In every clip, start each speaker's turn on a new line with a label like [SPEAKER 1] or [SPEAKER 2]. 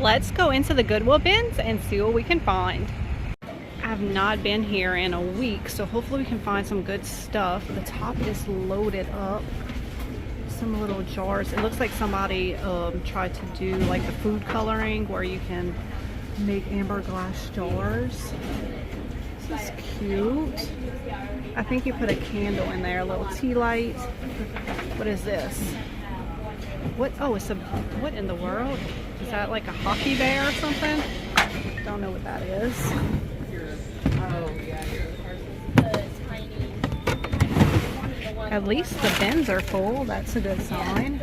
[SPEAKER 1] Let's go into the Goodwill bins and see what we can find. I've not been here in a week, so hopefully we can find some good stuff. The top is loaded up. Some little jars. It looks like somebody tried to do like the food coloring where you can make amber glass jars. This is cute. I think you put a candle in there, a little tea light. What is this? What? Oh, it's a, what in the world? Is that like a hockey bear or something? Don't know what that is. At least the bins are full. That's a good sign.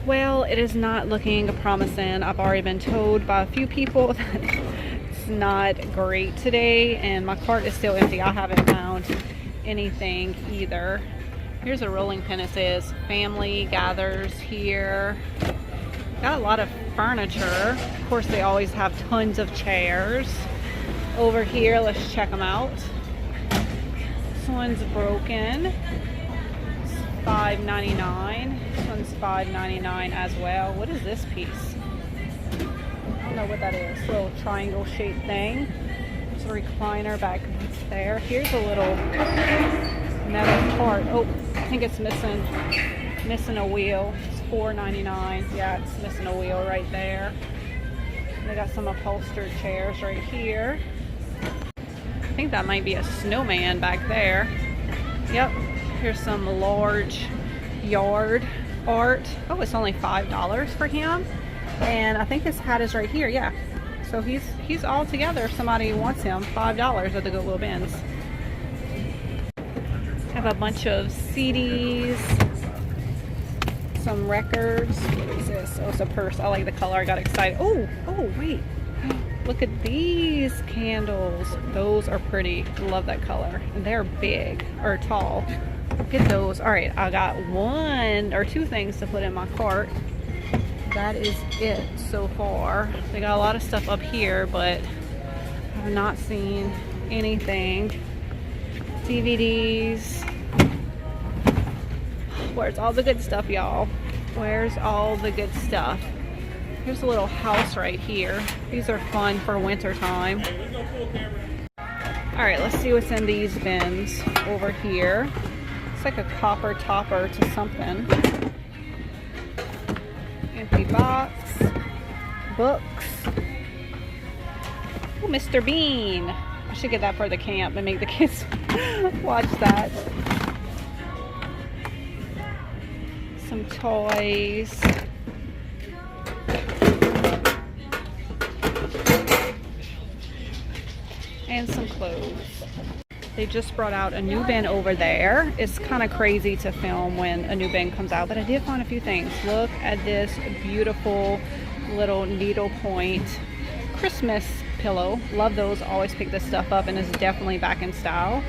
[SPEAKER 1] Well, it is not looking promising. I've already been told by a few people that it's not great today, and my cart is still empty. I haven't found anything either. Here's a rolling pin. It says family gathers here. Got a lot of furniture. Of course, they always have tons of chairs. Over here, let's check them out. This one's broken. It's $5.99. This one's $5.99 as well. What is this piece? I don't know what that is. A little triangle shaped thing. There's a recliner back there. Here's a little metal part. Oh, I think it's missing a wheel. It's $4.99. Yeah, it's missing a wheel right there. They got some upholstered chairs right here. I think that might be a snowman back there. Yep. Here's some large yard art. Oh, it's only $5 for him. And I think his hat is right here. Yeah. So he's all together if somebody wants him. $5 at the Goodwill Bins. Have a bunch of CDs. Some records. What is this? Oh, it's a purse. I like the color. I got excited. Oh, wait. Look at these candles. Those are pretty. Love that color. And they're big or tall. Look at those. All right, I got one or two things to put in my cart. That is it so far. They got a lot of stuff up here, but I have not seen anything. DVDs. Where's all the good stuff, y'all? Where's all the good stuff? Here's a little house right here. These are fun for winter time. All right, let's see what's in these bins over here. It's like a copper topper to something. Empty box. Books. Oh, Mr. Bean. I should get that for the camp and make the kids watch that. Some toys. And some clothes. They just brought out a new bin over there. It's kind of crazy to film when a new bin comes out, but I did find a few things. Look at this beautiful little needlepoint Christmas pillow. Love those. Always pick this stuff up, and it's definitely back in style.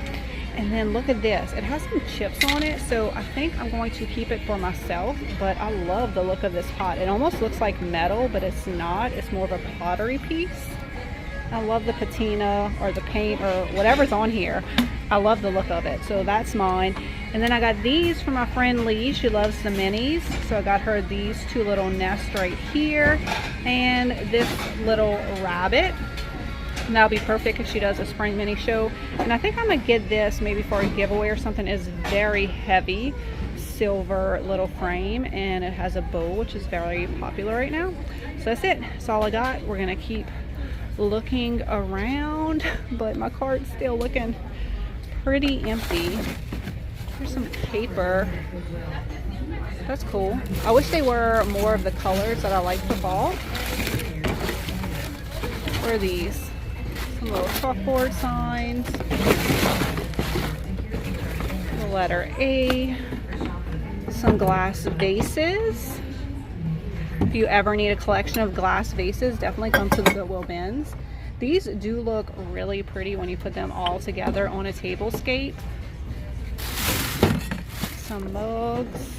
[SPEAKER 1] And then look at this. It has some chips on it, so I think I'm going to keep it for myself, but I love the look of this pot. It almost looks like metal, but it's not. It's more of a pottery piece. I love the patina or the paint or whatever's on here. I love the look of it, so that's mine. And then I got these from my friend Lee. She loves the minis, so I got her these two little nests right here and this little rabbit. And that'll be perfect if she does a spring mini show. And I think I'm gonna get this maybe for a giveaway or something. It's very heavy silver little frame, and it has a bow, which is very popular right now. So that's it. That's all I got. We're gonna keep looking around, but my cart's still looking pretty empty. There's some paper. That's cool. I wish they were more of the colors that I like for fall. What are these? Some little chalkboard signs. The letter A. Some glass vases. If you ever need a collection of glass vases, definitely come to the Goodwill Bins. These do look really pretty when you put them all together on a tablescape. Some mugs.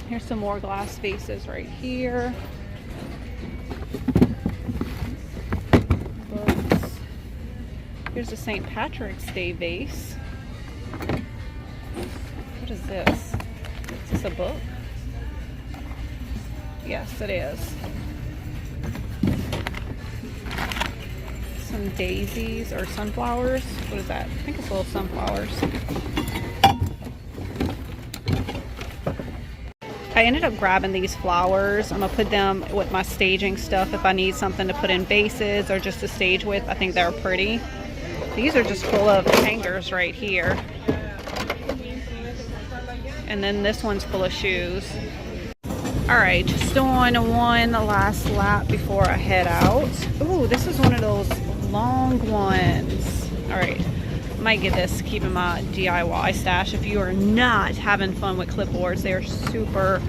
[SPEAKER 1] Here's some more glass vases right here. Books. Here's a St. Patrick's Day vase. What is this? Is this a book? Yes, it is. Some daisies or sunflowers. What is that? I think it's little sunflowers. I ended up grabbing these flowers. I'm gonna put them with my staging stuff if I need something to put in vases or just to stage with. I think they're pretty. These are just full of hangers right here. And then this one's full of shoes. All right, just doing one last lap before I head out. Ooh, this is one of those long ones. All right, I might get this to keep in my DIY stash. If you are not having fun with clipboards, they are super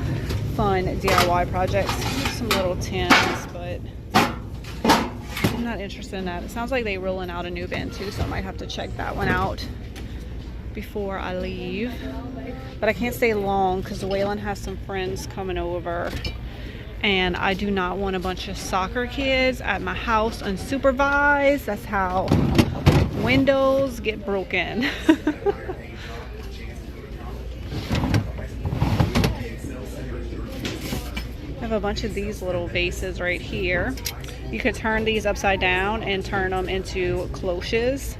[SPEAKER 1] fun DIY projects. Some little tins, but I'm not interested in that. It sounds like they're rolling out a new bin too, so I might have to check that one out before I leave. But I can't stay long because Waylon has some friends coming over, and I do not want a bunch of soccer kids at my house unsupervised. That's how windows get broken. I have a bunch of these little vases right here. You could turn these upside down and turn them into cloches.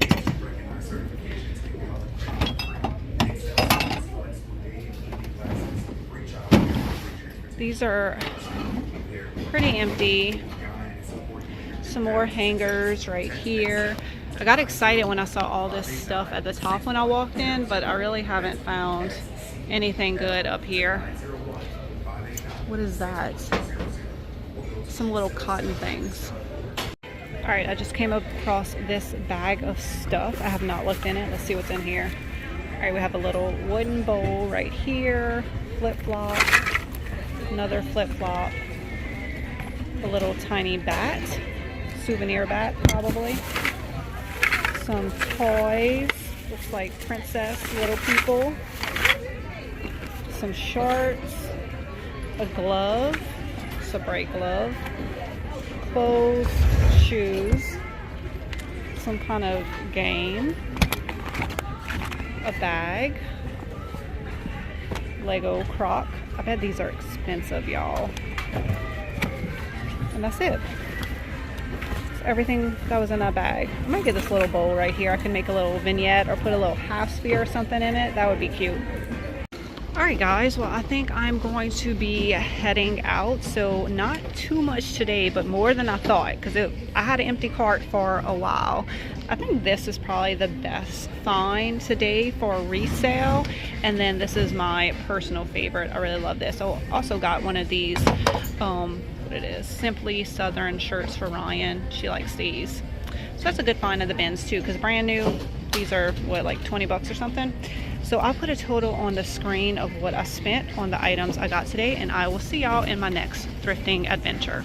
[SPEAKER 1] These are pretty empty. Some more hangers right here. I got excited when I saw all this stuff at the top when I walked in, but I really haven't found anything good up here. What is that? Some little cotton things. All right, I just came across this bag of stuff. I have not looked in it. Let's see what's in here. All right, we have a little wooden bowl right here, flip-flop, another flip-flop, a little tiny bat, souvenir bat probably, some toys, looks like princess little people, some shorts, a glove, it's a bright glove, clothes, shoes, some kind of game, a bag, Lego crock. I bet these are expensive, y'all. And that's it. That's everything that was in that bag. I might get this little bowl right here. I can make a little vignette or put a little half sphere or something in it. That would be cute. Alright guys, well I think I'm going to be heading out. So not too much today, but more than I thought, because I had an empty cart for a while. I think this is probably the best find today for resale, and then this is my personal favorite. I really love this. I also got one of these what it is, Simply Southern shirts for Ryan. She likes these, so that's a good find of the bins too, because brand new. These are what, like 20 bucks or something. So I'll put a total on the screen of what I spent on the items I got today, and I will see y'all in my next thrifting adventure.